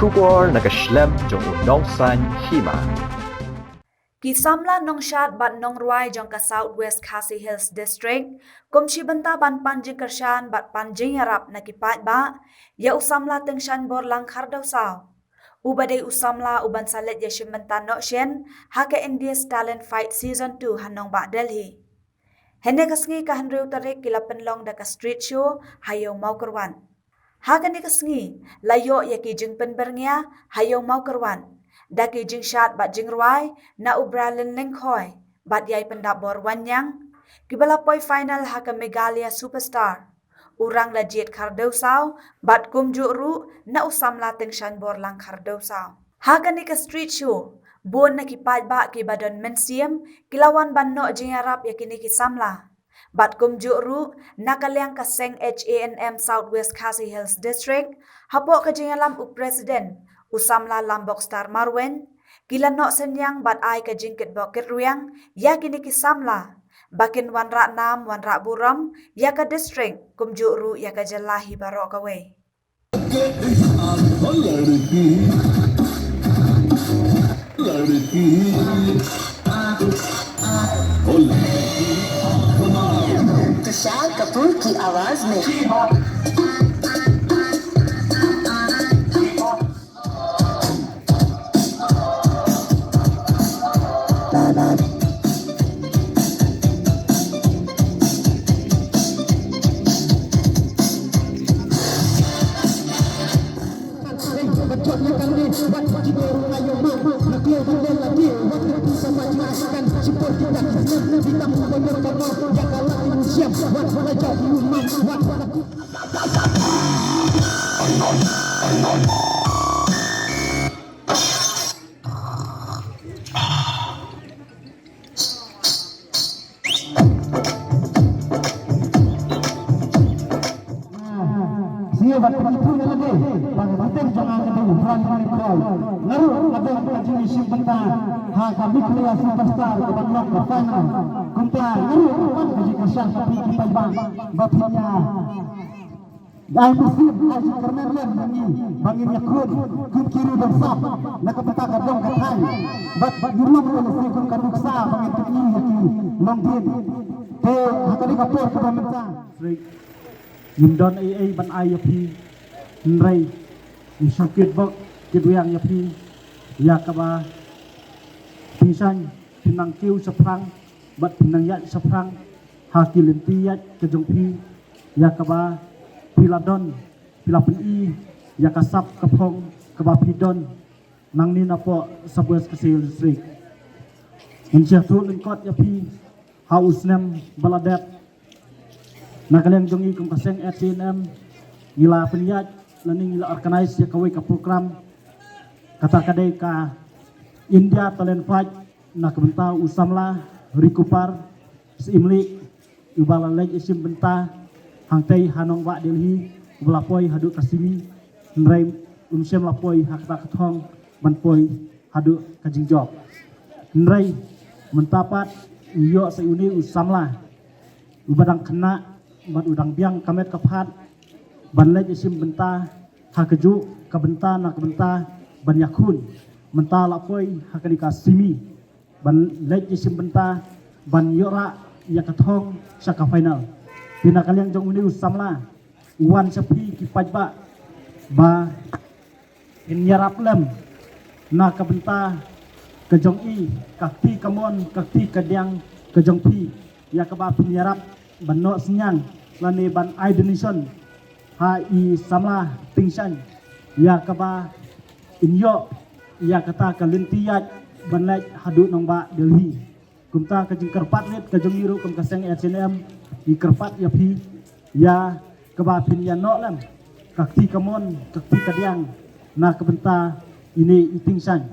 Shubor nakaslem jong udongsan hima. Kisamla nong shat bat nong ruai jong ka Southwest Khasi Hills District, kumshi benta ban panjing kershan bat panjing yarap na kipat ba, ya usamla tengshan bor lang kardau saw. Ubade usamla uban salet ya shimbenta no shen, haka India's Talent Fight Season 2 hanong ba Delhi. Hene kasngi ka handrew tarik kila penlong da ka street show, hayo mau kerwan. Haka ni kasngi, layo ya ki jing penberngya, hayo mau kerwan. Daki jing shat bat jing ruai na ubralin lengkhoy bat yai pendap bor wanyang kibala poi final haka Megalia Superstar urang la jet kardau saw bat kumju ru na usam la tengshan bor lang kardau saw haka ni ka street show bon na kipat ba ki badon mensiam kilawan ban no jing arab yakini ki samla bat kumju ru na kalyang ka seng HANM Southwest Khasi Hills District hapo ka jing alam u president usamla lambok star marwen kila no senyang bat ai ka jingkit bokit ruyang ya kini kisamla bakin wanra nam wanra buram ya ka district kumju ru ya ka jalahi barok away Tushar कपूर की आवाज में Superstar ke Bandung ke final kumpulan ngaru kaji kesan tapi kita bapaknya dan musim aji kermen bangin yakun kun kiri bersab nak peta kadong katai bat yulung oleh kun kaduksa bangin tukni yaki longdin te hakali kapur ke pemerintah Yimdon AA ban ayapi nrai isukit bok kiduyang yapi yakaba pisan pinang kiu seprang bat pinang yat seprang hakil lintiyat kejongpi yakaba piladon pilapen i yakasap kapong kabapidon nang ni napo Southwest Khasi Hills District insyatu lengkot yapi hausnem baladet nakaleng jongi kum kaseng HNM ngila penyat lening ngila organize yakawai ka program kata kadai ka India Talent Fight na kebenta usamla rikupar seimli ubala leg isim benta hangtai hanong wa Delhi ubelapoi hadu kasimi nrai umsem lapoi hakta kathong banpoi hadu kajingjok nrai mentapat iyo seuni usamla ubadang kena ban udang biang kamet kaphat ban leg isim benta hakeju kabenta na kabenta ban yakun menta lapoi hakani kasimi ban lej isim benta ban yora ya kathong saka final pina kaliang jong uni usamla wan sepi ki pajba ba in yarap lem na kabenta kejong i kakti kamon kakti kadiang kejong pi ya kaba pinyarap ban no senyang lani ban identition ha i samla tingsan ya kaba inyo ia kata kalintiyat banlaj hadu nongba Delhi kumta kajing kerpat net kajong iru kum kaseng HNM di kerpat yapi ya kebapin ya no lem kakti kamon kakti kadiang na kebenta ini itingsan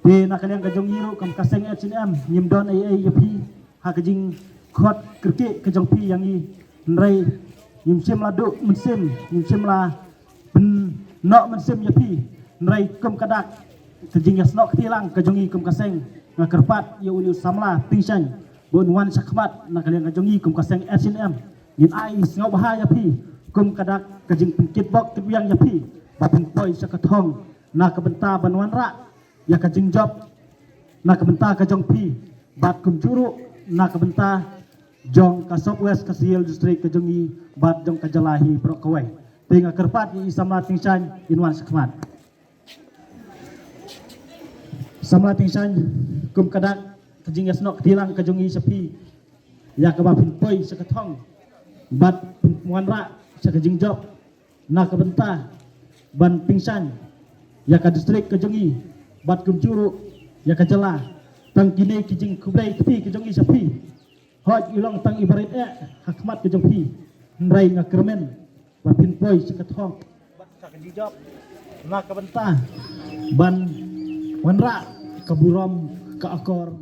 de na kaliang kajong iru kum kaseng HNM nyimdon AA yapi ha kajing khot kerke kajong pi yang i nrai nyimsim ladu mensim nyimsim la ben no mensim yapi nrai kum kadak kejing yasnok ketilang kejongi kum kaseng ngakerpat ya uli samla tingsan bon wan sakmat na kalian kejongi kum kaseng HNM yin ai ngau bahaya pi kum kadak kejing penkit bok kebiang ya pi bapin poi sakathong nak kebenta banwan rak ya ka jingjob nak kebenta ka jong pi bat kum juru nak kebenta jong ka Southwest Kasihil District ka jongi bat jong ka Jalahi pro kawai tinga kerpat ni Samla Tingsan inwan sakmat Samla Tingsan kum kadak ka jing yasnok tilang ka jongi sapi ya ka ba pinpoi sa katong bat muan rak sa ka jingjob nak kebenta ban pingsan ya ka distrik ka jongi bat kum juru ya ka Jala tang kini kijing kubai tepi ka jongi sapi hoj ilong tang ibarit hakmat ka jong pi nrai nga kermen bat pinpoi sa katong bat sa ka jingjob nak kebenta ban wanra ka burom ka akor